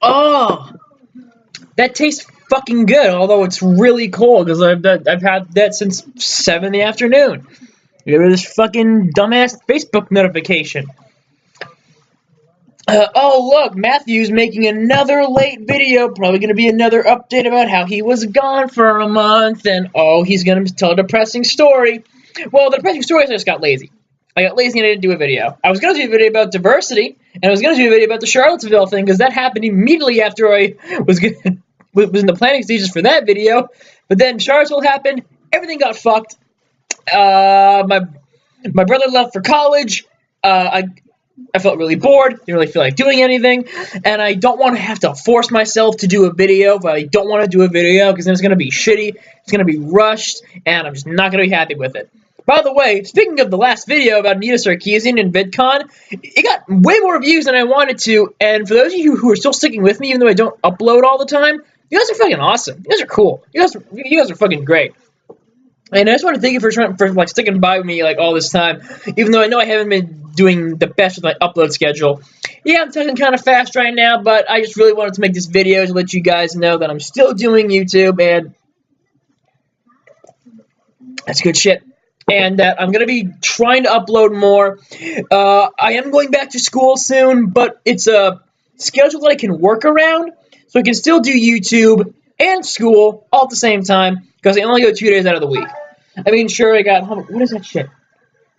Oh, that tastes fucking good, although it's really cold, because I've had that since 7 in the afternoon. Get rid of this fucking dumbass Facebook notification. Oh, look, Matthew's making another late video. Probably going to be another update about how he was gone for a month. And, oh, he's going to tell a depressing story. Well, the depressing story is I just got lazy. I got lazy and I didn't do a video. I was going to do a video about diversity, and I was going to do a video about the Charlottesville thing, because that happened immediately after I was in the planning stages for that video. But then Charlottesville happened. Everything got fucked. My brother left for college. I felt really bored, didn't really feel like doing anything, and I don't want to have to force myself to do a video, but I don't want to do a video because then it's going to be shitty, it's going to be rushed, and I'm just not going to be happy with it. By the way, speaking of the last video about Anita Sarkeesian and VidCon, it got way more views than I wanted to, and for those of you who are still sticking with me, even though I don't upload all the time, you guys are fucking awesome. You guys are cool. You guys are fucking great. And I just want to thank you for like sticking by me like all this time, even though I know I haven't been doing the best with my upload schedule. Yeah, I'm talking kind of fast right now, but I just really wanted to make this video to let you guys know that I'm still doing YouTube, and that's good shit. And that I'm going to be trying to upload more. I am going back to school soon, but it's a schedule that I can work around, so I can still do YouTube and school all at the same time, because I only go 2 days out of the week. I mean, sure, I got, what is that shit?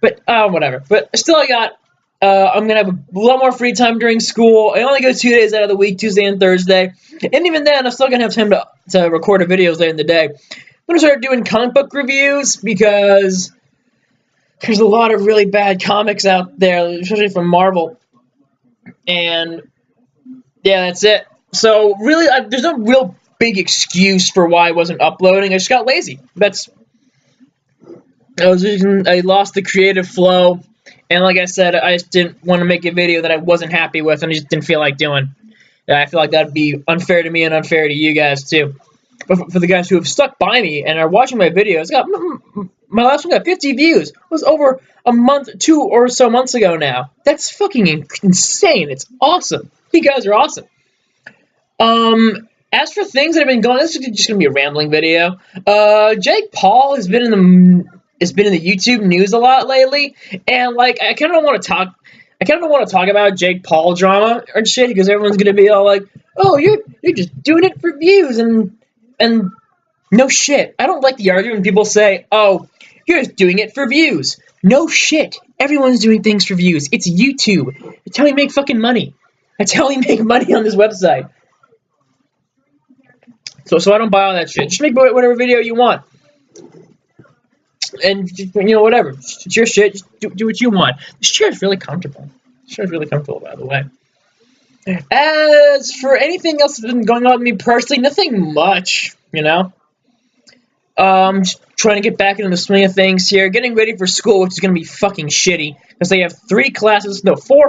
But, whatever. But still, I'm going to have a lot more free time during school. I only go 2 days out of the week, Tuesday and Thursday. And even then, I'm still going to have time to record videos later in the day. I'm going to start doing comic book reviews, because there's a lot of really bad comics out there, especially from Marvel. And, yeah, that's it. So, really, there's no real big excuse for why I wasn't uploading. I just got lazy. I lost the creative flow, and like I said, I just didn't want to make a video that I wasn't happy with, and I just didn't feel like doing. I feel like that'd be unfair to me and unfair to you guys too. But for the guys who have stuck by me and are watching my videos, my last one got 50 views. It was over a month, 2 or so months ago now. That's fucking insane. It's awesome. You guys are awesome. As for things that have been going, this is just gonna be a rambling video. Jake Paul has been in the YouTube news a lot lately, and like I kind of don't want to talk about Jake Paul drama or shit, because everyone's gonna be all like, "Oh, you're just doing it for views," and no shit. I don't like the argument when people say, "Oh, you're just doing it for views." No shit. Everyone's doing things for views. It's YouTube. That's how you make fucking money. That's how you make money on this website. So I don't buy all that shit. Just make whatever video you want. And, whatever. It's your shit. Just do what you want. This chair is really comfortable. By the way. As for anything else that's been going on with me personally, nothing much, just trying to get back into the swing of things here. Getting ready for school, which is going to be fucking shitty, because they have 3 or 4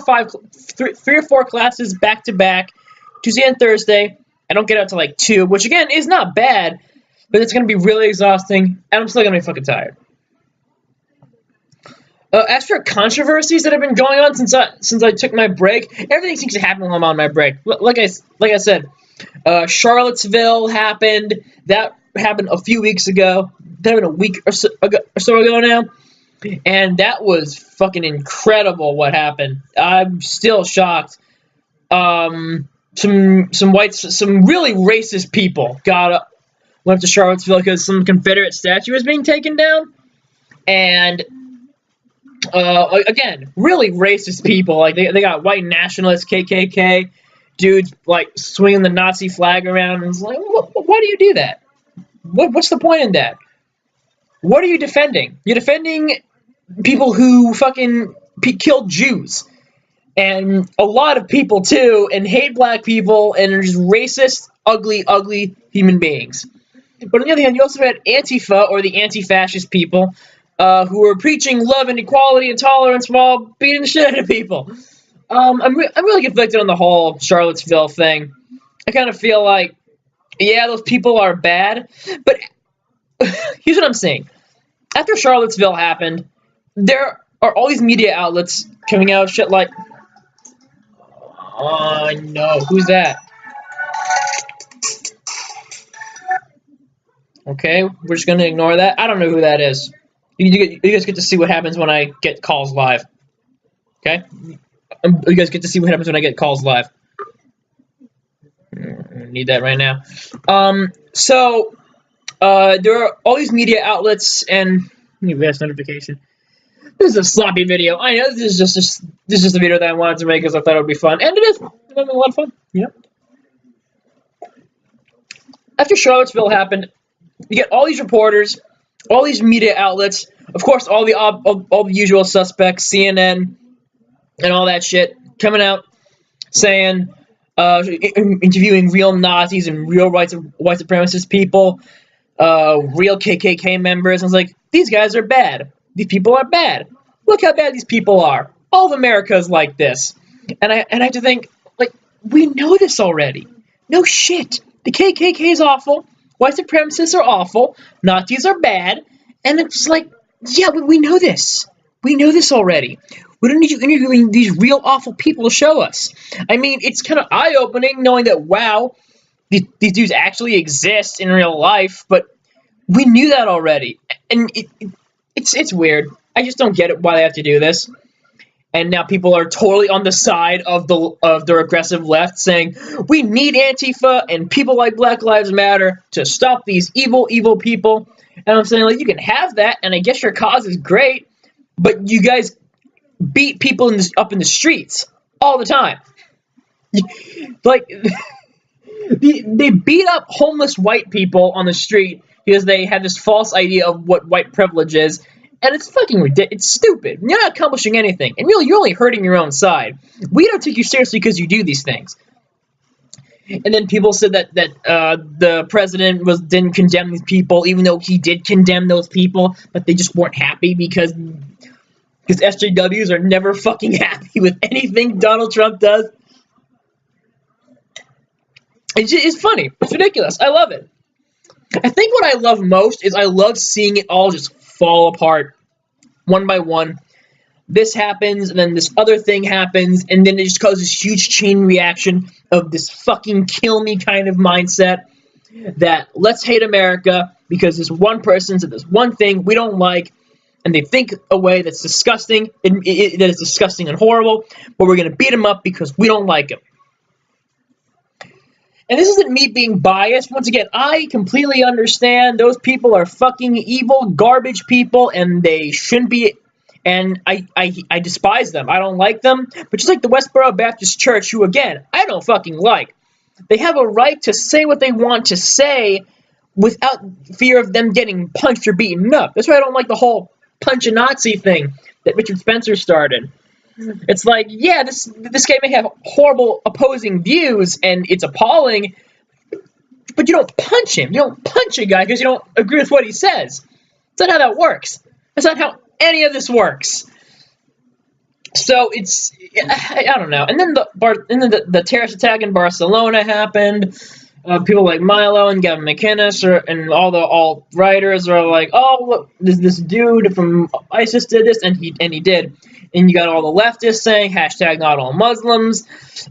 classes back-to-back, Tuesday and Thursday. I don't get out to like 2, which again is not bad, but it's going to be really exhausting, and I'm still going to be fucking tired. As for controversies that have been going on since I took my break, everything seems to happen while I'm on my break. Like I said, Charlottesville happened. That happened a few weeks ago. That happened a week or so ago now, and that was fucking incredible. What happened? I'm still shocked. Some really racist people went up to Charlottesville because some Confederate statue was being taken down, and again, really racist people. Like they got white nationalists, KKK dudes, like swinging the Nazi flag around, and it's like, why do you do that? What's the point in that? What are you defending? You're defending people who fucking killed Jews. And a lot of people, too, and hate black people, and are just racist, ugly, ugly human beings. But on the other hand, you also had Antifa, or the anti-fascist people, who were preaching love and equality and tolerance while beating the shit out of people. I'm really conflicted on the whole Charlottesville thing. I kind of feel like, yeah, those people are bad, but here's what I'm saying. After Charlottesville happened, there are all these media outlets coming out shit like, oh no, who's that? Okay, we're just gonna ignore that. I don't know who that is. You guys get to see what happens when I get calls live. Okay? You guys get to see what happens when I get calls live. I need that right now. So there are all these media outlets, and VS notification. This is a sloppy video. I know this is just a video that I wanted to make because I thought it would be fun, and it is. It's having a lot of fun. You know. After Charlottesville happened, you get all these reporters, all these media outlets, of course, all the usual suspects, CNN, and all that shit, coming out saying, interviewing real Nazis and real white supremacist people, real KKK members. I was like, these guys are bad. These people are bad. Look how bad these people are. All of America is like this. And I have to think, like, we know this already. No shit. The KKK is awful. White supremacists are awful. Nazis are bad. And it's like, yeah, we know this. We know this already. We don't need you interviewing these real awful people to show us. I mean, it's kind of eye-opening knowing that, wow, these dudes actually exist in real life, but we knew that already. And it's weird. I just don't get it why they have to do this. And now people are totally on the side of the regressive left, saying we need Antifa and people like Black Lives Matter to stop these evil people. And I'm saying, like, you can have that, and I guess your cause is great, but you guys beat people up in the streets all the time. Like, they beat up homeless white people on the street because they have this false idea of what white privilege is. And it's fucking ridiculous. It's stupid. You're not accomplishing anything. And really, you're only hurting your own side. We don't take you seriously because you do these things. And then people said that the president didn't condemn these people, even though he did condemn those people, but they just weren't happy because SJWs are never fucking happy with anything Donald Trump does. It's funny. It's ridiculous. I love it. I think what I love most is I love seeing it all just fall apart one by one. This happens, and then this other thing happens, and then it just causes huge chain reaction of this fucking kill me kind of mindset that let's hate America because this one person said this one thing we don't like, and they think a way that's disgusting, that is disgusting and horrible, but we're going to beat them up because we don't like them. And this isn't me being biased. Once again, I completely understand those people are fucking evil, garbage people, and they shouldn't be. And I despise them. I don't like them. But just like the Westboro Baptist Church, who, again, I don't fucking like. They have a right to say what they want to say without fear of them getting punched or beaten up. That's why I don't like the whole punch a Nazi thing that Richard Spencer started. It's like, yeah, this guy may have horrible opposing views, and it's appalling, but you don't punch him. You don't punch a guy because you don't agree with what he says. That's not how that works. That's not how any of this works. So it's, I don't know. And then the terrorist attack in Barcelona happened. People like Milo and Gavin McInnes and all the alt-righters are like, oh, look, this dude from ISIS did this, and he did. And you got all the leftists saying, hashtag not all Muslims.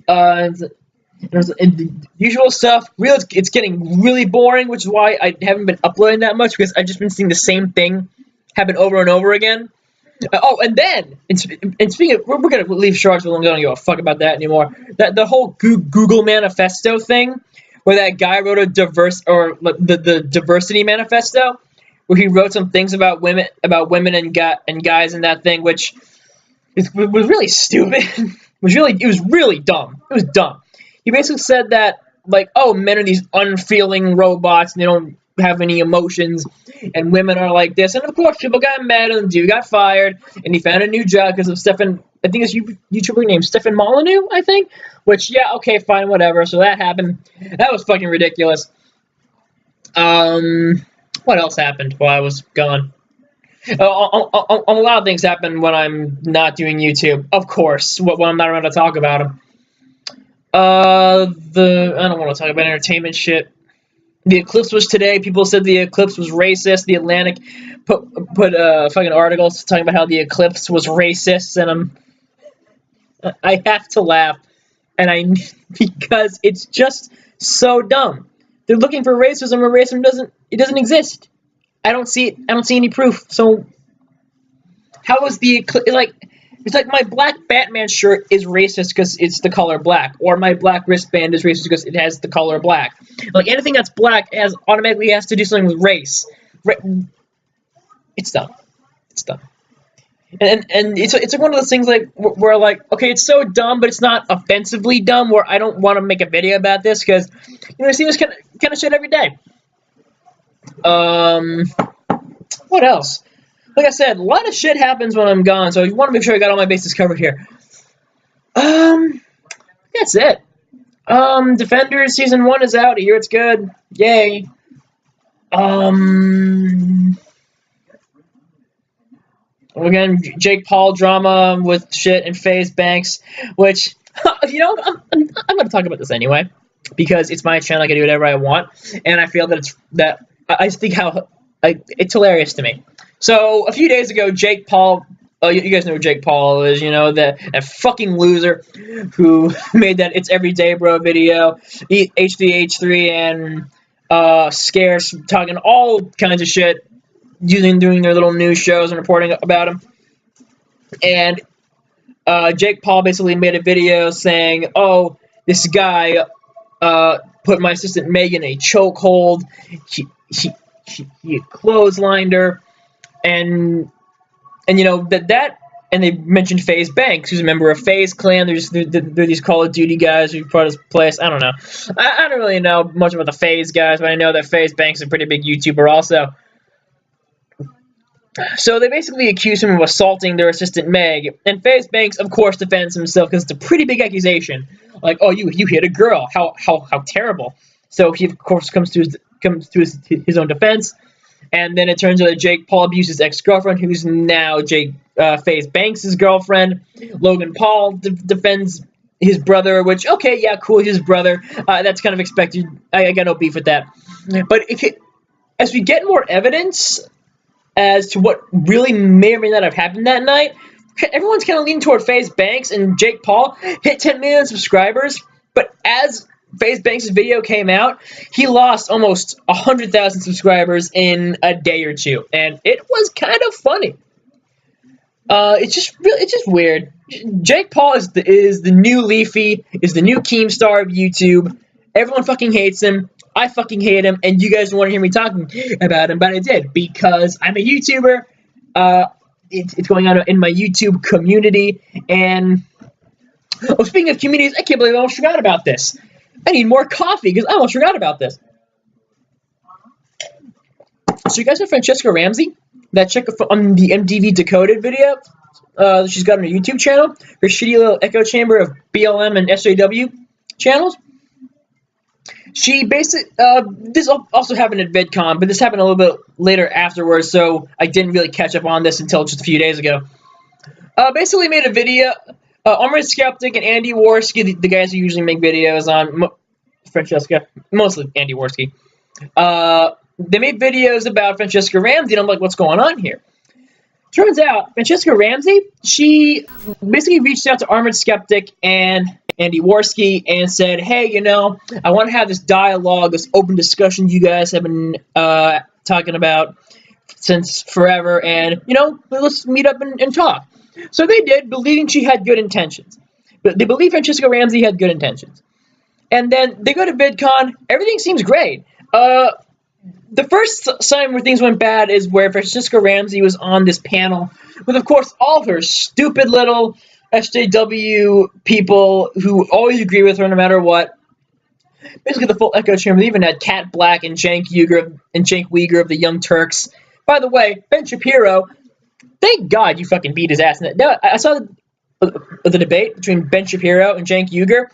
And the usual stuff. Really, it's getting really boring, which is why I haven't been uploading that much, because I've just been seeing the same thing happen over and over again. And then, and speaking of, we're going to leave Charlottesville and don't give a fuck about that anymore. The whole Google manifesto thing, where that guy wrote the diversity manifesto, where he wrote some things about women and guys in that thing, which was really stupid. It was really dumb. It was dumb. He basically said that, like, oh, men are these unfeeling robots and they don't have any emotions, and women are like this. And of course, people got mad and the dude got fired, and he found a new job because of Stefan. I think it's YouTuber named Stefan Molyneux, I think. Which, yeah, okay, fine, whatever. So that happened. That was fucking ridiculous. What else happened while I was gone? A lot of things happen when I'm not doing YouTube. Of course, when I'm not around to talk about them. I don't want to talk about entertainment shit. The eclipse was today. People said the eclipse was racist. The Atlantic put fucking articles talking about how the eclipse was racist, and I have to laugh, because it's just so dumb. They're looking for racism, and racism doesn't exist. I don't see it. I don't see any proof. So how is the eclipse like? It's like my black Batman shirt is racist because it's the color black, or my black wristband is racist because it has the color black. Like anything that's black automatically has to do something with race. It's dumb. It's dumb. And it's like one of those things like where like, okay, it's so dumb, but it's not offensively dumb. Where I don't want to make a video about this because I see this kind of shit every day. What else? Like I said, a lot of shit happens when I'm gone, so I want to make sure I got all my bases covered here. That's it. Defenders Season 1 is out. I hear it's good. Yay. Again, Jake Paul drama with shit and FaZe Banks, which, I'm going to talk about this anyway, because it's my channel, I can do whatever I want, and I feel that I think it's hilarious to me. So, a few days ago, Jake Paul, you guys know who Jake Paul is, that fucking loser who made that It's Everyday Bro video, H3H3 and Scarce talking all kinds of shit, doing their little news shows and reporting about him. And Jake Paul basically made a video saying, oh, this guy put my assistant Megan in a chokehold, he clotheslined her, and and they mentioned FaZe Banks, who's a member of FaZe Clan. They're these Call of Duty guys who brought his place. I don't know. I don't really know much about the FaZe guys, but I know that FaZe Banks is a pretty big YouTuber also. So they basically accuse him of assaulting their assistant Meg, and FaZe Banks, of course, defends himself because it's a pretty big accusation. Like, oh, you hit a girl. How terrible. So he, of course, comes to his own defense. And then it turns out that Jake Paul abused his ex-girlfriend, who's now FaZe Banks' girlfriend. Logan Paul defends his brother, which, okay, yeah, cool, his brother. That's kind of expected. I got no beef with that. But as we get more evidence as to what really may or may not have happened that night, everyone's kind of leaning toward FaZe Banks, and Jake Paul hit 10 million subscribers. But as FaZe Banks' video came out, he lost almost 100,000 subscribers in a day or two, and it was kind of funny. It's just weird. Jake Paul is the new Leafy, is the new Keemstar of YouTube. Everyone fucking hates him. I fucking hate him, and you guys don't want to hear me talking about him, but I did because I'm a YouTuber. It's going on in my YouTube community, and speaking of communities, I can't believe I almost forgot about this. I need more coffee because I almost forgot about this. So you guys know Francesca Ramsey? That chick on the MTV Decoded video? She's got on her YouTube channel. Her shitty little echo chamber of BLM and SJW channels. She basically, this also happened at VidCon, but this happened a little bit later afterwards, so I didn't really catch up on this until just a few days ago. Basically made a video. Armored Skeptic and Andy Worski, the guys who usually make videos on Francesca, mostly Andy Worski, they made videos about Francesca Ramsey, and I'm like, what's going on here? Turns out, Francesca Ramsey, she basically reached out to Armored Skeptic and Andy Worski and said, hey, I want to have this dialogue, this open discussion you guys have been talking about since forever, and, let's meet up and talk. So they did, believing she had good intentions. But they believe Francesca Ramsey had good intentions. And then they go to VidCon. Everything seems great. The first sign where things went bad is where Francesca Ramsey was on this panel with, of course, all of her stupid little SJW people who always agree with her no matter what. Basically, the full echo chamber. They even had Kat Black and Cenk Uygur of the Young Turks. By the way, Ben Shapiro, thank God you fucking beat his ass. I saw the debate between Ben Shapiro and Cenk Uygur.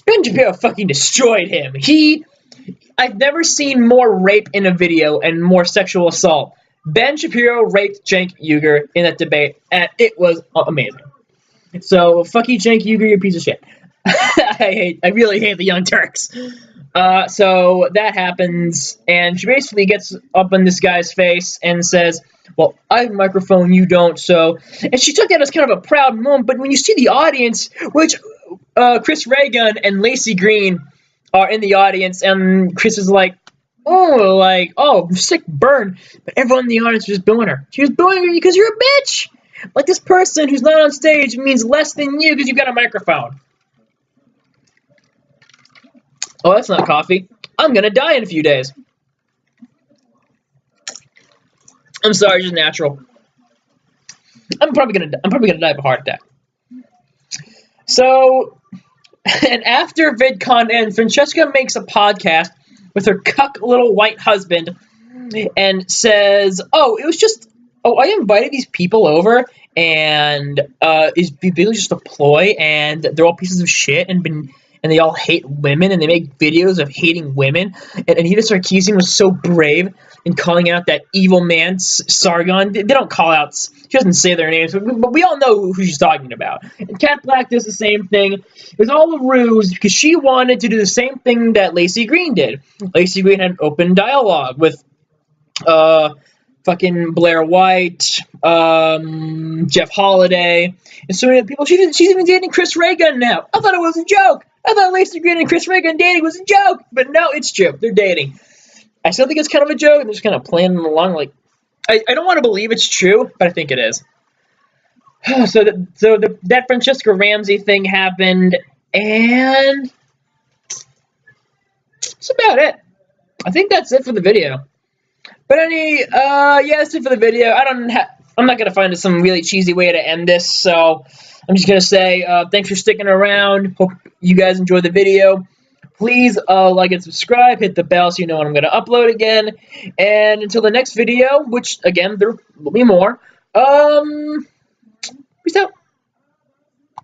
Ben Shapiro fucking destroyed him. I've never seen more rape in a video and more sexual assault. Ben Shapiro raped Cenk Uygur in that debate, and it was amazing. So, fuck you, Cenk Uygur, you piece of shit. I really hate the Young Turks. So that happens, and she basically gets up in this guy's face and says, well, I have a microphone, you don't, so... And she took that as kind of a proud moment, but when you see the audience, which Chris Reagan and Lacey Green are in the audience, and Chris is like, oh, sick burn, but everyone in the audience was booing her. She was booing her because you're a bitch! Like, this person who's not on stage means less than you because you've got a microphone. Oh, that's not coffee. I'm gonna die in a few days. I'm sorry, just natural. I'm probably gonna die of a heart attack. So, and after VidCon ends, Francesca makes a podcast with her cuck little white husband and says, I invited these people over, and it's basically just a ploy, and they're all pieces of shit, and they all hate women, and they make videos of hating women. And Anita Sarkeesian was so brave in calling out that evil man, Sargon. They don't call out, she doesn't say their names, but we all know who she's talking about. And Kat Black does the same thing. It was all a ruse because she wanted to do the same thing that Lacey Green did. Lacey Green had an open dialogue with fucking Blair White, Jeff Holiday, and so many other people. She's even dating Chris Reagan now. I thought it was a joke. I thought Lacey Green and Chris Reagan dating was a joke, but no, it's true. They're dating. I still think it's kind of a joke, and they're just kind of playing along. Like, I don't want to believe it's true, but I think it is. So that Francesca Ramsey thing happened, and that's about it. I think that's it for the video. But that's it for the video. I'm not gonna find some really cheesy way to end this, so I'm just gonna say thanks for sticking around. Hope you guys enjoyed the video. Please like and subscribe, hit the bell so you know when I'm gonna upload again. And until the next video, which again there will be more.